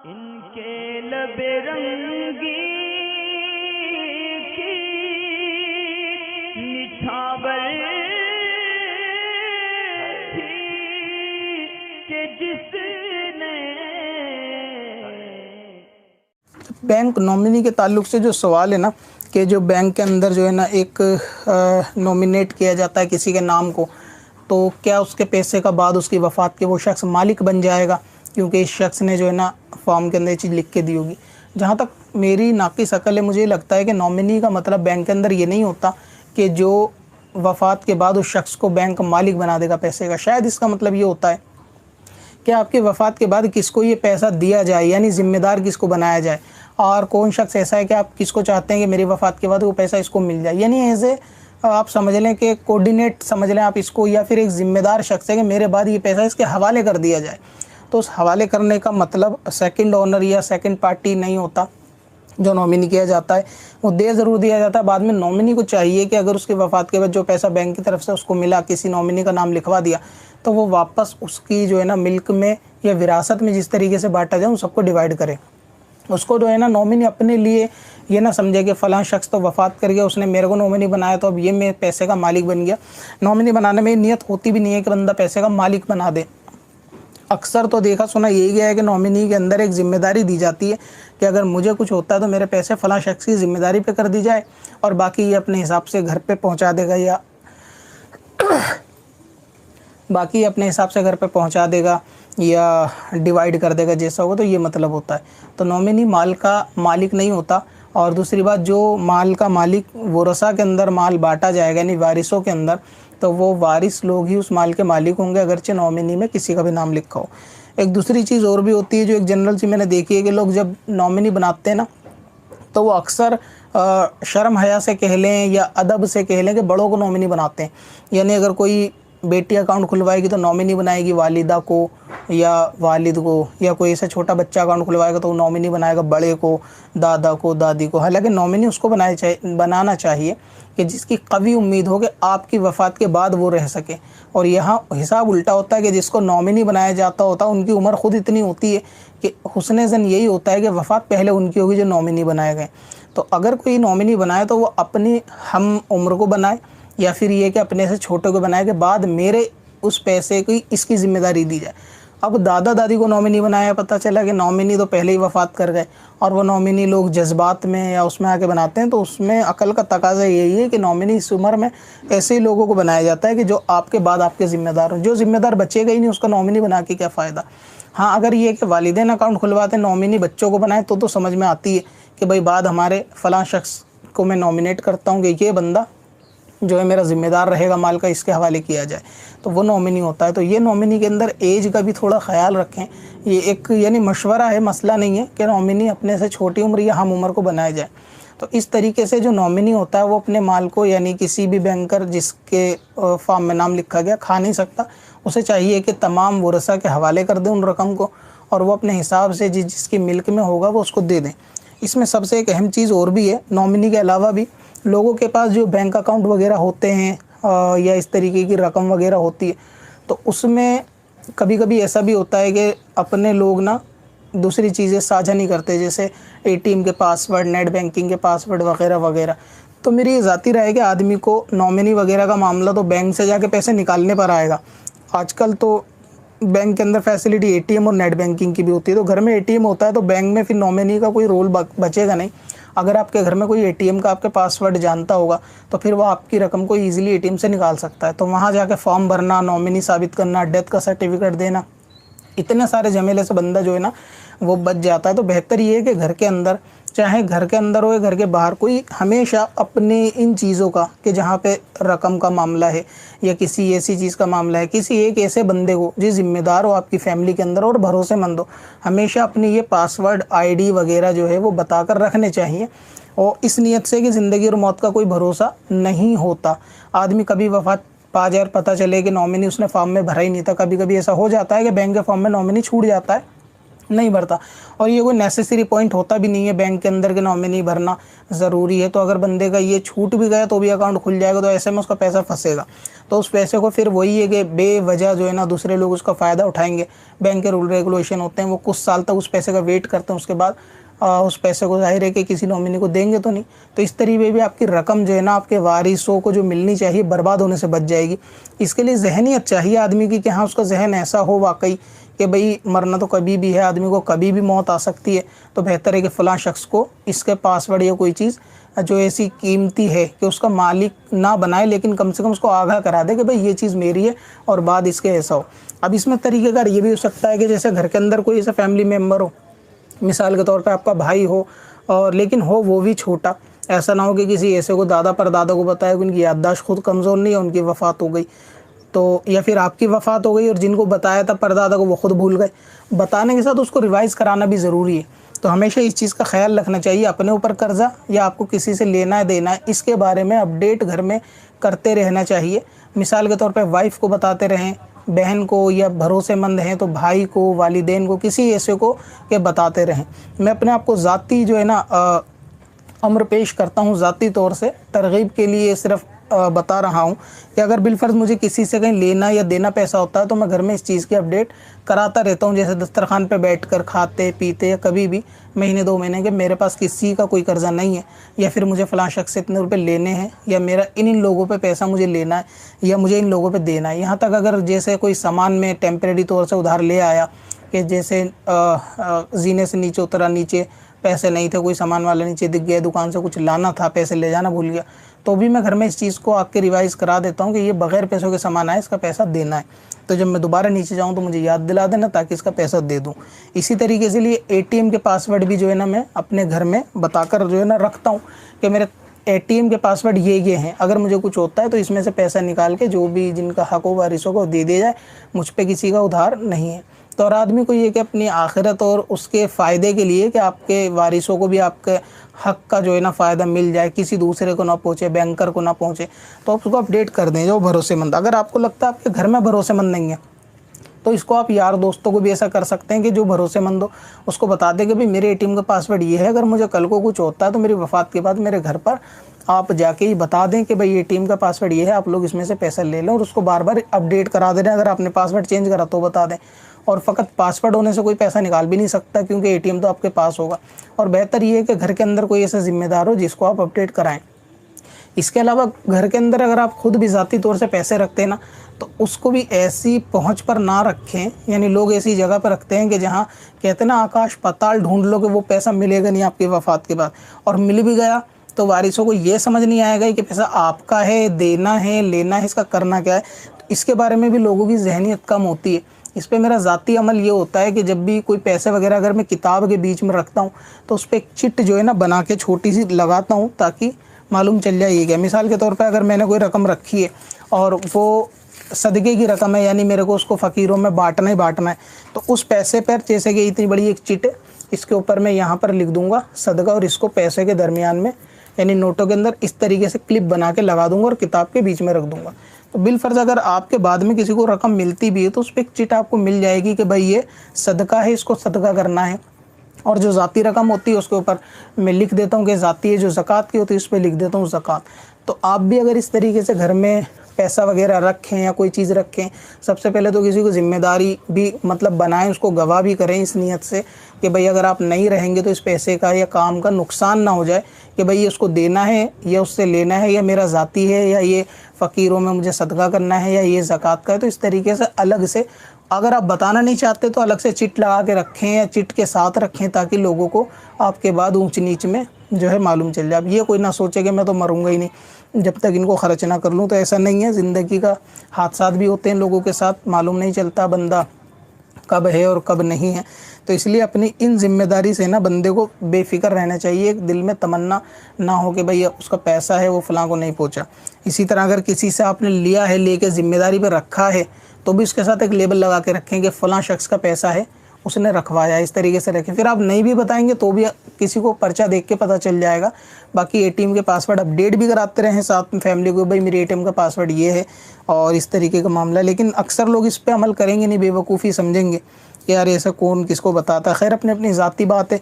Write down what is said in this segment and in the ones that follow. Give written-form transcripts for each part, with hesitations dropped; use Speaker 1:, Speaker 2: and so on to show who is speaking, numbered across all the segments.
Speaker 1: इनके लबे रंगी की निछावर थी कि जिसने
Speaker 2: बैंक नॉमिनी के ताल्लुक से जो सवाल है ना कि जो बैंक के अंदर जो है ना एक नॉमिनेट किया जाता है किसी के नाम को, तो क्या उसके पैसे का बाद उसकी वफ़ात के वो शख्स मालिक बन जाएगा, क्योंकि इस शख्स ने जो है ना फॉर्म के अंदर ये चीज़ लिख के दी होगी। जहाँ तक मेरी नाक़िस अक़ल है, मुझे लगता है कि नॉमिनी का मतलब बैंक के अंदर ये नहीं होता कि जो वफ़ात के बाद उस शख्स को बैंक मालिक बना देगा पैसे का। शायद इसका मतलब ये होता है कि आपके वफ़ात के बाद किसको ये पैसा दिया जाए, यानी ज़िम्मेदार किसको बनाया जाए, और कौन शख्स ऐसा है कि आप किसको चाहते हैं कि मेरी वफ़ात के बाद वो पैसा इसको मिल जाए। यानी ऐसे आप समझ लें कि कोऑर्डिनेट समझ लें आप इसको, या फिर एक ज़िम्मेदार शख्स है कि मेरे बाद ये पैसा इसके हवाले कर दिया जाए। तो उस हवाले करने का मतलब सेकंड ओनर या सेकंड पार्टी नहीं होता। जो नॉमिनी किया जाता है वो दे ज़रूर दिया जाता है, बाद में नॉमिनी को चाहिए कि अगर उसकी वफ़ात के बाद जो पैसा बैंक की तरफ से उसको मिला, किसी नॉमिनी का नाम लिखवा दिया, तो वो वापस उसकी जो है ना मिल्क में या विरासत में जिस तरीके से बांटा जाए उन सबको डिवाइड करे। उसको जो है ना नॉमिनी अपने लिए ये ना समझे कि फ़लाँ शख्स तो वफ़ात कर गया, उसने मेरे को नॉमिनी बनाया तो अब ये मैं पैसे का मालिक बन गया। नॉमिनी बनाने में नियत होती भी नहीं है कि बंदा पैसे का मालिक बना दे। अक्सर तो देखा सुना यही गया है कि नॉमिनी के अंदर एक ज़िम्मेदारी दी जाती है कि अगर मुझे कुछ होता है तो मेरे पैसे फ़लाँ शख्स की ज़िम्मेदारी पे कर दी जाए, और बाकी ये अपने हिसाब से घर पे पहुंचा देगा, या बाकी अपने हिसाब से घर पे पहुंचा देगा या डिवाइड कर देगा जैसा होगा। तो ये मतलब होता है। तो नॉमिनी माल का मालिक नहीं होता। और दूसरी बात, जो माल का मालिक वरसा के अंदर माल बांटा जाएगा यानी वारिसों के अंदर, तो वो वारिस लोग ही उस माल के मालिक होंगे, अगरचे नॉमिनी में किसी का भी नाम लिखा हो। एक दूसरी चीज़ और भी होती है जो एक जनरल सी मैंने देखी है कि लोग जब नॉमिनी बनाते हैं ना, तो वो अक्सर शर्म हया से कह लें या अदब से कह लें कि बड़ों को नॉमिनी बनाते हैं। यानी अगर कोई बेटी अकाउंट खुलवाएगी तो नॉमिनी बनाएगी वालिदा को या वालिद को, या कोई ऐसा छोटा बच्चा अकाउंट खुलवाएगा तो वो नॉमिनी बनाएगा बड़े को, दादा को, दादी को। हालांकि नॉमिनी उसको बनाना चाहिए कि जिसकी कवी उम्मीद हो कि आपकी वफ़ात के बाद वो रह सके। और यहाँ हिसाब उल्टा होता है कि जिसको नॉमिनी बनाया जाता होता है उनकी उम्र ख़ुद इतनी होती है कि हुस्न ज़न यही होता है कि वफ़ात पहले उनकी होगी जो नॉमिनी बनाए गए। तो अगर कोई नॉमिनी बनाए तो वो अपनी हम उम्र को बनाए, या फिर ये कि अपने से छोटे को बनाए कि बाद मेरे उस पैसे की इसकी ज़िम्मेदारी दी जाए। अब दादा दादी को नॉमिनी बनाया, पता चला कि नॉमिनी तो पहले ही वफ़ात कर गए, और वो नॉमिनी लोग जज्बात में या उसमें आके बनाते हैं। तो उसमें अकल का तकाज़ा यही है कि नॉमिनी इस उम्र में ऐसे ही लोगों को बनाया जाता है कि जो आपके बाद आपके ज़िम्मेदार हो। जो ज़िम्मेदार बचेगा ही नहीं उसका नॉमिनी बना के क्या फ़ायदा। हाँ, अगर ये कि वालिदैन अकाउंट खुलवाते नॉमिनी बच्चों को बनाए तो समझ में आती है कि भाई बाद हमारे फ़लाँ शख्स को मैं नॉमिनेट करता हूँ कि ये बंदा जो है मेरा ज़िम्मेदार रहेगा माल का, इसके हवाले किया जाए, तो वो नॉमिनी होता है। तो ये नॉमिनी के अंदर एज का भी थोड़ा ख्याल रखें। ये एक यानी मशवरा है, मसला नहीं है कि नॉमिनी अपने से छोटी उम्र या हम उम्र को बनाया जाए। तो इस तरीके से जो नॉमिनी होता है वो अपने माल को यानी किसी भी बैंकर जिसके फॉर्म में नाम लिखा गया खा नहीं सकता। उसे चाहिए कि तमाम वरसा के हवाले कर दें उन रकम को, और वो अपने हिसाब से जिसकी मिल्क में होगा वो उसको दे दें। इसमें सबसे एक अहम चीज़ और भी है, नॉमिनी के अलावा भी लोगों के पास जो बैंक अकाउंट वगैरह होते हैं या इस तरीके की रकम वगैरह होती है, तो उसमें कभी कभी ऐसा भी होता है कि अपने लोग ना दूसरी चीज़ें साझा नहीं करते, जैसे एटीएम के पासवर्ड, नेट बैंकिंग के पासवर्ड वगैरह वगैरह। तो मेरी ये ज़ाती राय है कि आदमी को नॉमिनी वगैरह का मामला तो बैंक से जाके पैसे निकालने पर आएगा। आजकल तो बैंक के अंदर फैसिलिटी एटीएम और नेट बैंकिंग की भी होती है। तो घर में एटीएम होता है तो बैंक में फिर नॉमिनी का कोई रोल बचेगा नहीं। अगर आपके घर में कोई एटीएम का आपके पासवर्ड जानता होगा तो फिर वो आपकी रकम को ईजिली एटीएम से निकाल सकता है। तो वहाँ जाके फॉर्म भरना, नॉमिनी साबित करना, डेथ का सर्टिफिकेट देना, इतने सारे झमेले से बंदा जो है ना वो बच जाता है। तो बेहतर ये है कि घर के अंदर, चाहे घर के अंदर हो या घर के बाहर, कोई हमेशा अपने इन चीज़ों का कि जहाँ पे रकम का मामला है या किसी ऐसी चीज़ का मामला है, किसी एक ऐसे बंदे को जो ज़िम्मेदार हो आपकी फ़ैमिली के अंदर और भरोसेमंद हो, हमेशा अपनी ये पासवर्ड, आईडी वगैरह जो है वो बताकर रखने चाहिए। और इस नियत से कि ज़िंदगी और मौत का कोई भरोसा नहीं होता। आदमी कभी वफ़ात पा जाए और पता चले कि नॉमिनी उसने फॉर्म में भरा ही नहीं था। कभी कभी ऐसा हो जाता है कि बैंक के फॉर्म में नॉमिनी छूट जाता है नहीं भरता। और ये कोई नेसेसरी पॉइंट होता भी नहीं है, बैंक के अंदर के नॉमिनी भरना ज़रूरी है। तो अगर बंदे का ये छूट भी गया तो भी अकाउंट खुल जाएगा, तो ऐसे में उसका पैसा फंसेगा। तो उस पैसे को फिर वही है कि बेवजह जो है ना दूसरे लोग उसका फ़ायदा उठाएंगे। बैंक के रूल रेगुलेशन होते हैं, वो कुछ साल तक उस पैसे का वेट करते हैं, उसके बाद उस पैसे को ज़ाहिर है कि किसी नॉमिनी को देंगे तो नहीं। तो इस तरीके भी आपकी रकम जो है ना आपके वारिसों को जो मिलनी चाहिए बर्बाद होने से बच जाएगी। इसके लिए ज़हनियत चाहिए आदमी की कि हाँ उसका जहन ऐसा हो वाकई कि भाई मरना तो कभी भी है, आदमी को कभी भी मौत आ सकती है। तो बेहतर है कि फ़लाँ शख्स को इसके पासवर्ड या कोई चीज़ जो ऐसी कीमती है कि उसका मालिक ना बनाए, लेकिन कम से कम उसको आगाह करा दे कि भाई ये चीज़ मेरी है और बाद इसके ऐसा हो। अब इसमें तरीक़ेकार ये भी हो सकता है कि जैसे घर के अंदर कोई ऐसा फैमिली मेम्बर हो, मिसाल के तौर पे आपका भाई हो, और लेकिन हो वो भी छोटा, ऐसा ना हो कि किसी ऐसे को दादा परदादा को बताया कि उनकी याददाश्त खुद कमज़ोर नहीं है, उनकी वफ़ात हो गई, तो या फिर आपकी वफ़ात हो गई और जिनको बताया था परदादा को वो खुद भूल गए। बताने के साथ उसको रिवाइज़ कराना भी ज़रूरी है। तो हमेशा इस चीज़ का ख्याल रखना चाहिए, अपने ऊपर कर्ज़ा या आपको किसी से लेना है देना है, इसके बारे में अपडेट घर में करते रहना चाहिए। मिसाल के तौर पे वाइफ को बताते रहें, बहन को, या भरोसेमंद हैं तो भाई को, वालिदैन को, किसी ऐसे को के बताते रहें। मैं अपने आप को ज़ाती जो है ना अम्र पेश करता हूँ, ज़ाती तौर से तरगीब के लिए सिर्फ बता रहा हूँ कि अगर बिलफ़र्ज़ मुझे किसी से कहीं लेना या देना पैसा होता है तो मैं घर में इस चीज़ की अपडेट कराता रहता हूँ। जैसे दस्तरखान पे बैठकर खाते पीते या कभी भी महीने 2 महीने के मेरे पास किसी का कोई कर्ज़ा नहीं है, या फिर मुझे फ़लाँ शख्स से इतने रुपए लेने हैं, या मेरा इन लोगों पे पैसा मुझे लेना है, या मुझे इन लोगों पे देना है। यहाँ तक अगर जैसे कोई सामान में टेम्परेरी तौर से उधार ले आया कि जैसे जीने से नीचे उतरा, नीचे पैसे नहीं थे, कोई सामान वाला नीचे दिख गया, दुकान से कुछ लाना था, पैसे ले जाना भूल गया, तो भी मैं घर में इस चीज़ को आके रिवाइज़ करा देता हूँ कि ये बग़ैर पैसों के सामान आए, इसका पैसा देना है। तो जब मैं दोबारा नीचे जाऊँ तो मुझे याद दिला देना ताकि इसका पैसा दे दूँ। इसी तरीके से लिए ATM के पासवर्ड भी जो है ना मैं अपने घर में बताकर जो है ना रखता हूँ कि मेरे ATM के पासवर्ड ये हैं, अगर मुझे कुछ होता है तो इसमें से पैसा निकाल के जो भी जिनका हक़ हो वारिसों को दे दिया जाए, मुझ पे किसी का उधार नहीं है। तो और आदमी को ये कि अपनी आखिरत और उसके फ़ायदे के लिए कि आपके वारिसों को भी आपके हक़ का जो है ना फ़ायदा मिल जाए, किसी दूसरे को ना पहुँचे, बैंकर को ना पहुँचे, तो आप उसको अपडेट कर दें जो भरोसेमंद। अगर आपको लगता है आपके घर में भरोसेमंद नहीं है तो इसको आप यार दोस्तों को भी ऐसा कर सकते हैं कि जो भरोसेमंद हो उसको बता दें कि भाई मेरे ATM का पासवर्ड ये है, अगर मुझे कल को कुछ होता है तो मेरी वफ़ात के बाद मेरे घर पर आप जाके ही बता दें कि भाई ATM का पासवर्ड ये है, आप लोग इसमें से पैसा ले लें, और उसको बार बार अपडेट करा दे रहे हैं। अगर आपने पासवर्ड चेंज करा तो बता दें। और फ़कत पासवर्ड होने से कोई पैसा निकाल भी नहीं सकता क्योंकि ATM तो आपके पास होगा। और बेहतर ये है कि घर के अंदर कोई ऐसा ज़िम्मेदार हो जिसको आप अपडेट कराएँ। इसके अलावा घर के अंदर अगर आप खुद भी ज़ाती तौर से पैसे रखते हैं ना, तो उसको भी ऐसी पहुंच पर ना रखें, यानी लोग ऐसी जगह पर रखते हैं कि जहां कहते हैं ना आकाश पाताल ढूंढ लो कि वो पैसा मिलेगा नहीं आपकी वफ़ात के बाद, और मिल भी गया तो वारिसों को ये समझ नहीं आएगा कि पैसा आपका है, देना है, लेना है, इसका करना क्या है। तो इसके बारे में भी लोगों की ज़हनियत कम होती है। इस पर मेरा ज़ाती अमल ये होता है कि जब भी कोई पैसे वगैरह अगर मैं किताब के बीच में रखता हूँ तो उस पर एक चिट जो है ना बना के छोटी सी लगाता हूँ ताकि मालूम चल जाए ये क्या। मिसाल के तौर पे अगर मैंने कोई रकम रखी है और वो सदक़े की रकम है, यानी मेरे को उसको फ़कीरों में बांटना ही बांटना है, तो उस पैसे पर जैसे कि इतनी बड़ी एक चिट है, इसके ऊपर मैं यहाँ पर लिख दूँगा सदका, और इसको पैसे के दरमियान में यानी नोटों के अंदर इस तरीके से क्लिप बना के लगा दूँगा और किताब के बीच में रख दूँगा। तो बिलफ़र्ज़ अगर आपके बाद में किसी को रकम मिलती भी है तो उस पर एक चिट आपको मिल जाएगी कि भाई ये सदका है, इसको सदका करना है। और जो ज़ाती रकम होती है उसके ऊपर मैं लिख देता हूँ कि ज़ाती है, जो ज़कात की होती है उस पर लिख देता हूँ ज़कात। तो आप भी अगर इस तरीके से घर में पैसा वगैरह रखें या कोई चीज़ रखें, सबसे पहले तो किसी को ज़िम्मेदारी भी मतलब बनाएं, उसको गवाह भी करें इस नीयत से कि भाई अगर आप नहीं रहेंगे तो इस पैसे का या काम का नुकसान ना हो जाए कि भाई ये उसको देना है या उससे लेना है, या मेरा ज़ाती है, या ये फ़कीरों में मुझे सदका करना है, या ये ज़कात का है। तो इस तरीके से अलग से अगर आप बताना नहीं चाहते तो अलग से चिट लगा के रखें या चिट के साथ रखें ताकि लोगों को आपके बाद ऊंच नीच में जो है मालूम चल जाए। अब ये कोई ना सोचे कि मैं तो मरूंगा ही नहीं जब तक इनको खर्च ना कर लूँ, तो ऐसा नहीं है। ज़िंदगी का हादसात भी होते हैं लोगों के साथ, मालूम नहीं चलता बंदा कब है और कब नहीं है। तो इसलिए अपनी इन जिम्मेदारी से ना बंदे को बेफिक्र रहना चाहिए, दिल में तमन्ना ना हो कि भाई उसका पैसा है वो फ़लाँ को नहीं पहुँचा। इसी तरह अगर किसी से आपने लिया है, लेके ज़िम्मेदारी पर रखा है, तो भी उसके साथ एक लेबल लगा के रखें कि फ़लाँ शख्स का पैसा है, उसने रखवाया, इस तरीके से रखें। फिर आप नहीं भी बताएंगे तो भी किसी को पर्चा देख के पता चल जाएगा। बाकी ATM के पासवर्ड अपडेट भी कराते रहें साथ में फैमिली को, भाई मेरी ATM का पासवर्ड ये है और इस तरीके का मामला। लेकिन अक्सर लोग इस पे अमल करेंगे नहीं, बेवकूफ़ी समझेंगे कि यार ऐसा कौन किसको बताता है। खैर अपनी अपनी ज़ाती बात है।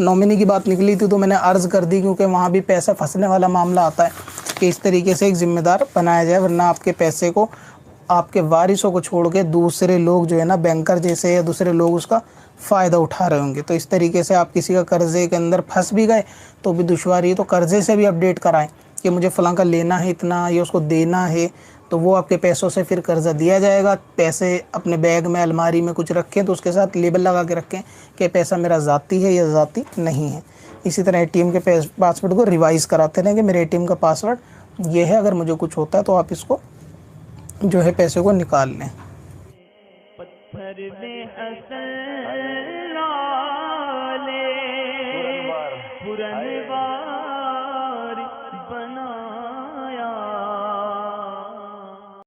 Speaker 2: नॉमिनी की बात निकली थी तो मैंने अर्ज़ कर दी, क्योंकि वहाँ भी पैसा फंसने वाला मामला आता है कि इस तरीके से एक ज़िम्मेदार बनाया जाए, वरना आपके पैसे को आपके वारिसों को छोड़ के दूसरे लोग जो है ना, बैंकर जैसे या दूसरे लोग उसका फ़ायदा उठा रहे होंगे। तो इस तरीके से आप किसी का कर्ज़े के अंदर फंस भी गए तो भी दुश्वारी है। तो कर्ज़े से भी अपडेट कराएं कि मुझे फ़लाँ का लेना है इतना, या उसको देना है, तो वो आपके पैसों से फिर कर्ज़ा दिया जाएगा। पैसे अपने बैग में, अलमारी में कुछ रखें तो उसके साथ लेबल लगा के रखें कि पैसा मेरा ज़ाती है या ज़ाती नहीं है। इसी तरह ATM के पासवर्ड को रिवाइज़ कराते रहें कि मेरे ATM का पासवर्ड ये है, अगर मुझे कुछ होता है तो आप इसको जो है पैसे को निकाल लें।
Speaker 1: पत्थर में असल नाले पुरनवार